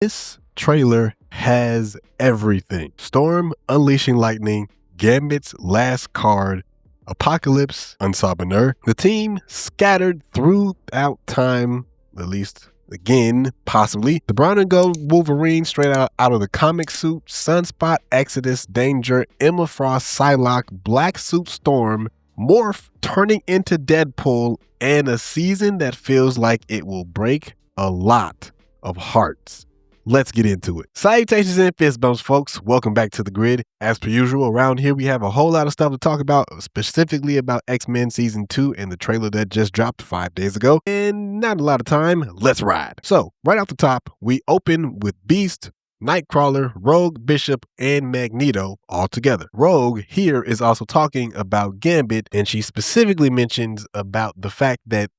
This trailer has everything. Storm unleashing lightning, Gambit's last card, Apocalypse, Unsaboner. The team scattered throughout time, at least again, possibly. The brown and gold Wolverine straight out of the comic suit, Sunspot, Exodus, Danger, Emma Frost, Psylocke, Black Suit Storm, Morph turning into Deadpool, and a season that feels like it will break a lot of hearts. Let's get into it. Salutations and fist bumps, folks. Welcome back to The Grid. As per usual, around here we have a whole lot of stuff to talk about, specifically about X-Men Season 2 and the trailer that just dropped 5 days ago. And not a lot of time. Let's ride. So, right off the top, we open with Beast, Nightcrawler, Rogue, Bishop, and Magneto all together. Rogue here is also talking about Gambit, and she specifically mentions about the fact that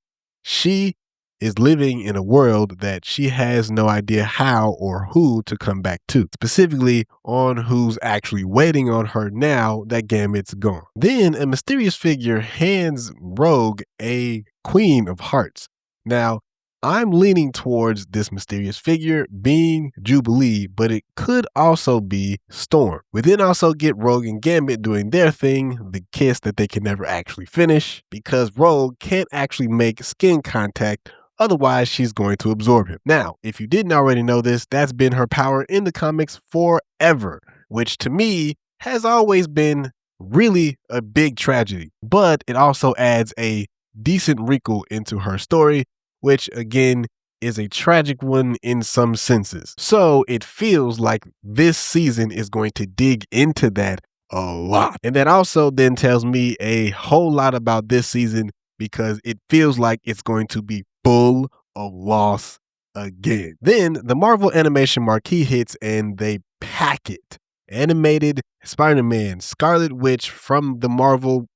she is living in a world that she has no idea how or who to come back to, specifically on who's actually waiting on her now that Gambit's gone. Then a mysterious figure hands Rogue a Queen of Hearts. Now, I'm leaning towards this mysterious figure being Jubilee, but it could also be Storm. We then also get Rogue and Gambit doing their thing, the kiss that they can never actually finish, because Rogue can't actually make skin contact. Otherwise, she's going to absorb him. Now, if you didn't already know this, that's been her power in the comics forever, which to me has always been really a big tragedy. But it also adds a decent wrinkle into her story, which again is a tragic one in some senses. So it feels like this season is going to dig into that a lot. And that also then tells me a whole lot about this season, because it feels like it's going to be full of loss again. Then the Marvel Animation marquee hits and they pack it. Animated Spider-Man, Scarlet Witch from the Marvel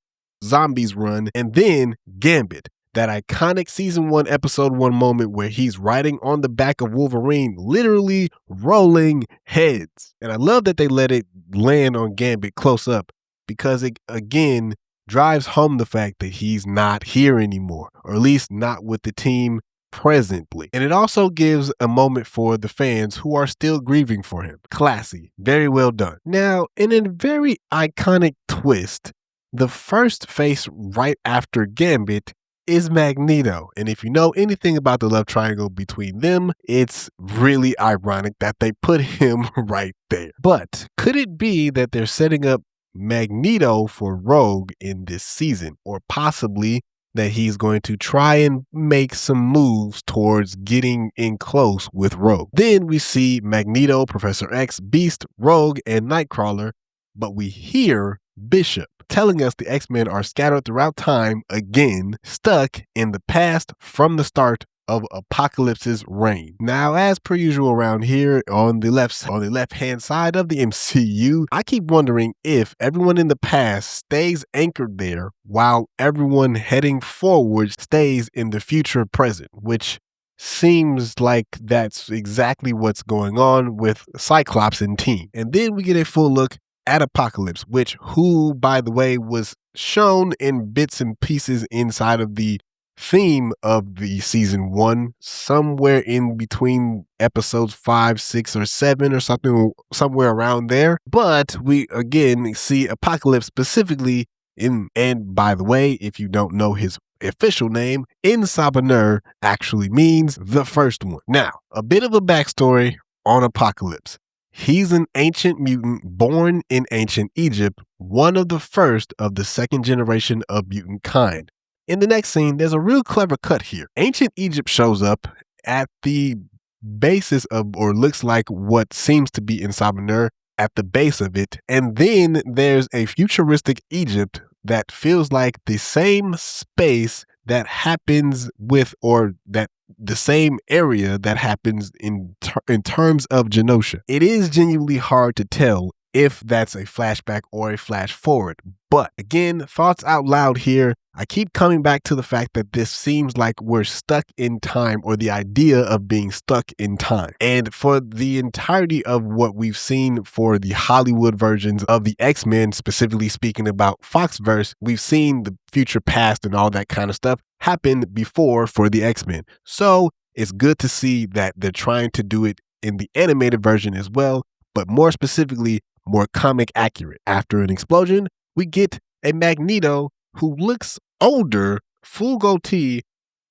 Zombies run, and then Gambit. That iconic season 1, episode 1 moment where he's riding on the back of Wolverine, literally rolling heads. And I love that they let it land on Gambit close up, because it, again, drives home the fact that he's not here anymore, or at least not with the team presently. And it also gives a moment for the fans who are still grieving for him. Classy. Very well done. Now, in a very iconic twist, the first face right after Gambit is Magneto. And if you know anything about the love triangle between them, it's really ironic that they put him right there. But could it be that they're setting up Magneto for Rogue in this season, or possibly that he's going to try and make some moves towards getting in close with Rogue? Then we see Magneto, Professor X, Beast, Rogue, and Nightcrawler, but we hear Bishop telling us the X-Men are scattered throughout time again, stuck in the past from the start of Apocalypse's reign. Now, as per usual around here on the left-hand side of the MCU, I keep wondering if everyone in the past stays anchored there while everyone heading forward stays in the future present, which seems like that's exactly what's going on with Cyclops and team. And then we get a full look at Apocalypse, who, by the way, was shown in bits and pieces inside of the theme of the season 1, somewhere in between episodes 5, 6, or 7 or something, somewhere around there. But we again see Apocalypse specifically in, and by the way, if you don't know his official name, Unsaboner actually means the first one. Now, a bit of a backstory on Apocalypse. He's an ancient mutant born in ancient Egypt, one of the first of the second generation of mutant kind. In the next scene, there's a real clever cut here. Ancient Egypt shows up at the basis of, or looks like what seems to be Unsaboner at the base of it. And then there's a futuristic Egypt that feels like the same space that happens with, or that the same area that happens in terms of Genosha. It is genuinely hard to tell if that's a flashback or a flash forward. But again, thoughts out loud here. I keep coming back to the fact that this seems like we're stuck in time, or the idea of being stuck in time. And for the entirety of what we've seen for the Hollywood versions of the X-Men, specifically speaking about Foxverse, we've seen the future past and all that kind of stuff happen before for the X-Men. So it's good to see that they're trying to do it in the animated version as well, but more specifically, more comic accurate. After an explosion, we get a Magneto who looks older, full goatee,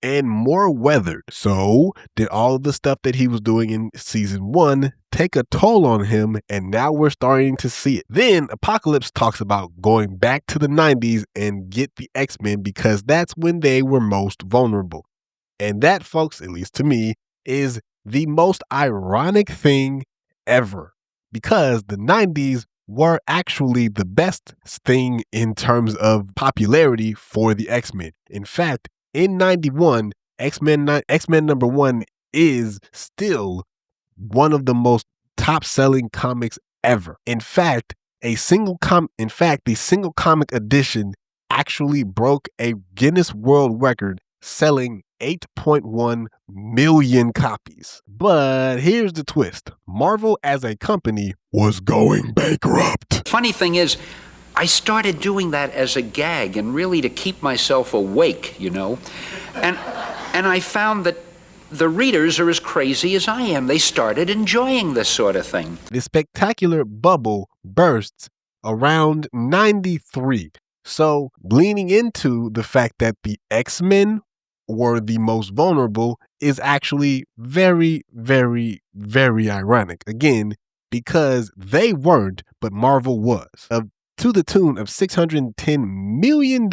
and more weathered. So, did all of the stuff that he was doing in season 1 take a toll on him, and now we're starting to see it? Then Apocalypse talks about going back to the 90s and get the X-Men because that's when they were most vulnerable. And that, folks, at least to me, is the most ironic thing ever, because the 90s were actually the best thing in terms of popularity for the X-Men. In fact, in 91, X-Men number 1 is still one of the most top-selling comics ever. In fact, the single comic edition actually broke a Guinness World Record, selling 8.1 million copies. But here's the twist. Marvel as a company was going bankrupt. Funny thing is, I started doing that as a gag and really to keep myself awake, you know. And I found that the readers are as crazy as I am. They started enjoying this sort of thing. The spectacular bubble bursts around 93. So, leaning into the fact that the X-Men were the most vulnerable is actually very, very, very ironic. Again, because they weren't, but Marvel was, to the tune of $610 million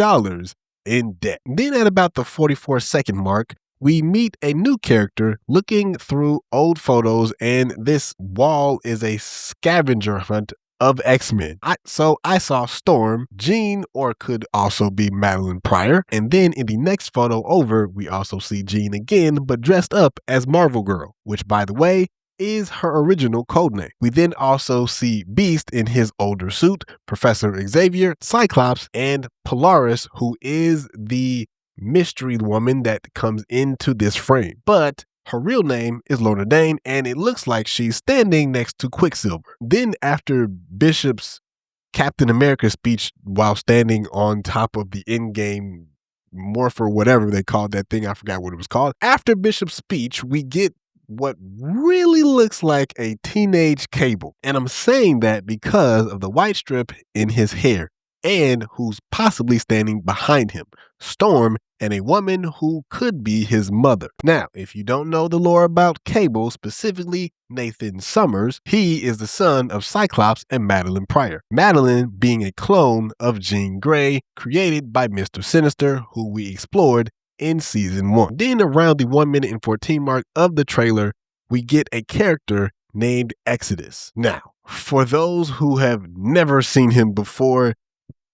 in debt. Then at about the 44-second mark, we meet a new character looking through old photos, and this wall is a scavenger hunt of X-Men. So I saw Storm, Jean, or could also be Madeline Pryor, and then in the next photo over, we also see Jean again, but dressed up as Marvel Girl, which, by the way, is her original codename. We then also see Beast in his older suit, Professor Xavier, Cyclops, and Polaris, who is the mystery woman that comes into this frame. But her real name is Lorna Dane, and it looks like she's standing next to Quicksilver. Then after Bishop's Captain America speech while standing on top of the Endgame morpher, whatever they called that thing, I forgot what it was called. After Bishop's speech, we get what really looks like a teenage Cable. And I'm saying that because of the white strip in his hair and who's possibly standing behind him, Storm, and a woman who could be his mother. Now, if you don't know the lore about Cable, specifically Nathan Summers, he is the son of Cyclops and Madeline Pryor. Madeline being a clone of Jean Grey, created by Mr. Sinister, who we explored in season 1. Then around the 1 minute and 14 mark of the trailer, we get a character named Exodus. Now, for those who have never seen him before,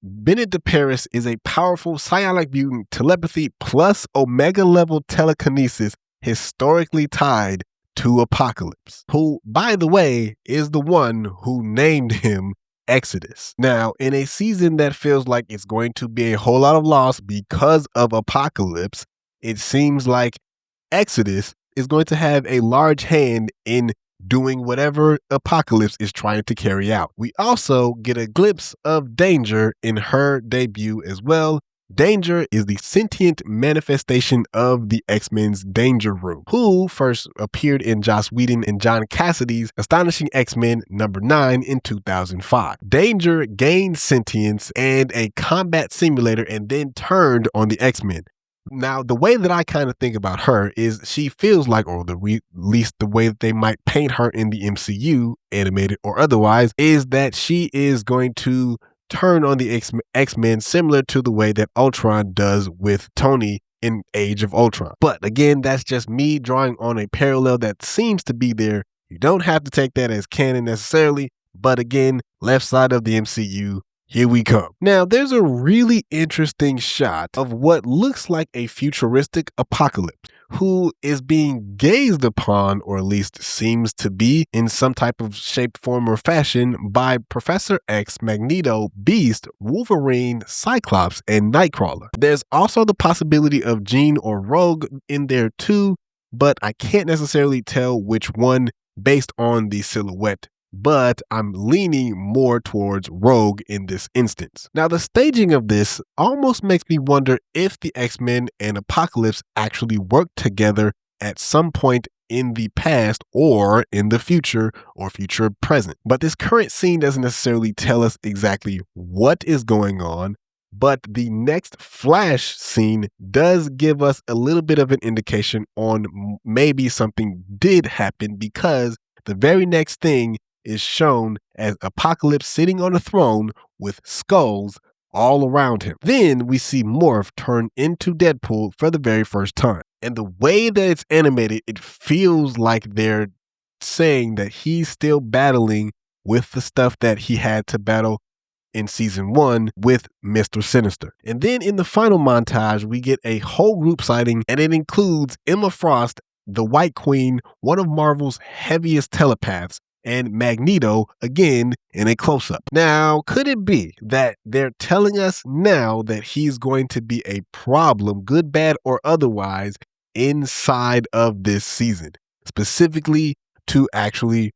Bennett DeParis is a powerful psionic mutant telepathy plus Omega level telekinesis historically tied to Apocalypse, who, by the way, is the one who named him Exodus. Now, in a season that feels like it's going to be a whole lot of loss because of Apocalypse, it seems like Exodus is going to have a large hand in doing whatever Apocalypse is trying to carry out. We also get a glimpse of Danger in her debut as well. Danger is the sentient manifestation of the X-Men's Danger Room, who first appeared in Joss Whedon and John Cassidy's Astonishing X-Men number 9 in 2005. Danger gained sentience and a combat simulator and then turned on the X-Men. Now, the way that I kind of think about her is she feels like, or at least the way that they might paint her in the MCU, animated or otherwise, is that she is going to turn on the X-Men similar to the way that Ultron does with Tony in Age of Ultron. But again, that's just me drawing on a parallel that seems to be there. You don't have to take that as canon necessarily, but again, left side of the MCU, here we come. Now, there's a really interesting shot of what looks like a futuristic Apocalypse, who is being gazed upon, or at least seems to be, in some type of shape, form, or fashion by Professor X, Magneto, Beast, Wolverine, Cyclops, and Nightcrawler. There's also the possibility of Jean or Rogue in there too, but I can't necessarily tell which one based on the silhouette, but I'm leaning more towards Rogue in this instance. Now, the staging of this almost makes me wonder if the X-Men and Apocalypse actually worked together at some point in the past or in the future or future present. But this current scene doesn't necessarily tell us exactly what is going on, but the next flash scene does give us a little bit of an indication on maybe something did happen, because the very next thing is shown as Apocalypse sitting on a throne with skulls all around him. Then we see Morph turn into Deadpool for the very first time. And the way that it's animated, it feels like they're saying that he's still battling with the stuff that he had to battle in season 1 with Mr. Sinister. And then in the final montage, we get a whole group sighting, and it includes Emma Frost, the White Queen, one of Marvel's heaviest telepaths, and Magneto again in a close-up. Now, could it be that they're telling us now that he's going to be a problem, good, bad, or otherwise, inside of this season, specifically to actually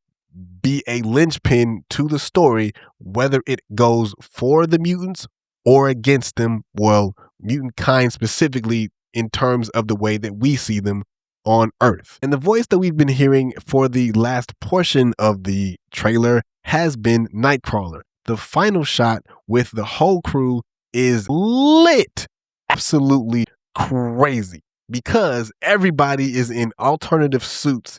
be a linchpin to the story, whether it goes for the mutants or against them, well, mutant kind specifically in terms of the way that we see them on Earth. And the voice that we've been hearing for the last portion of the trailer has been Nightcrawler. The final shot with the whole crew is lit, absolutely crazy, because everybody is in alternative suits.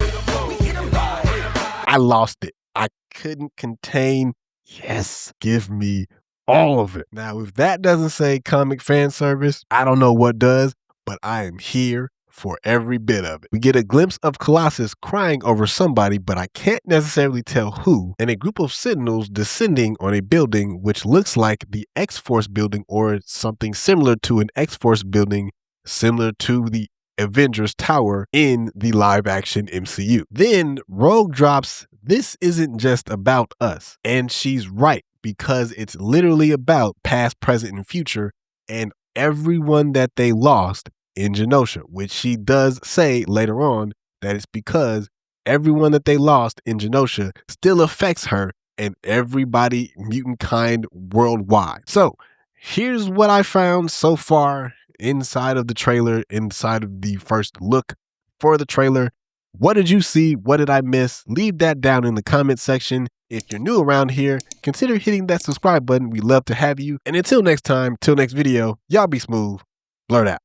I lost it. I couldn't contain. Yes, give me all of it. Now, if that doesn't say comic fan service, I don't know what does, but I am here for every bit of it. We get a glimpse of Colossus crying over somebody, but I can't necessarily tell who, and a group of Sentinels descending on a building which looks like the X-Force building or something similar to an X-Force building, similar to the Avengers Tower in the live action MCU. Then Rogue drops, "This isn't just about us." And she's right, because it's literally about past, present, and future, and everyone that they lost in Genosha, which she does say later on that it's because everyone that they lost in Genosha still affects her and everybody mutant kind worldwide. So here's what I found so far inside of the trailer, inside of the first look for the trailer. What did you see? What did I miss? Leave that down in the comment section. If you're new around here, consider hitting that subscribe button. We love to have you. And until next time, till next video, y'all be smooth. Blurred out.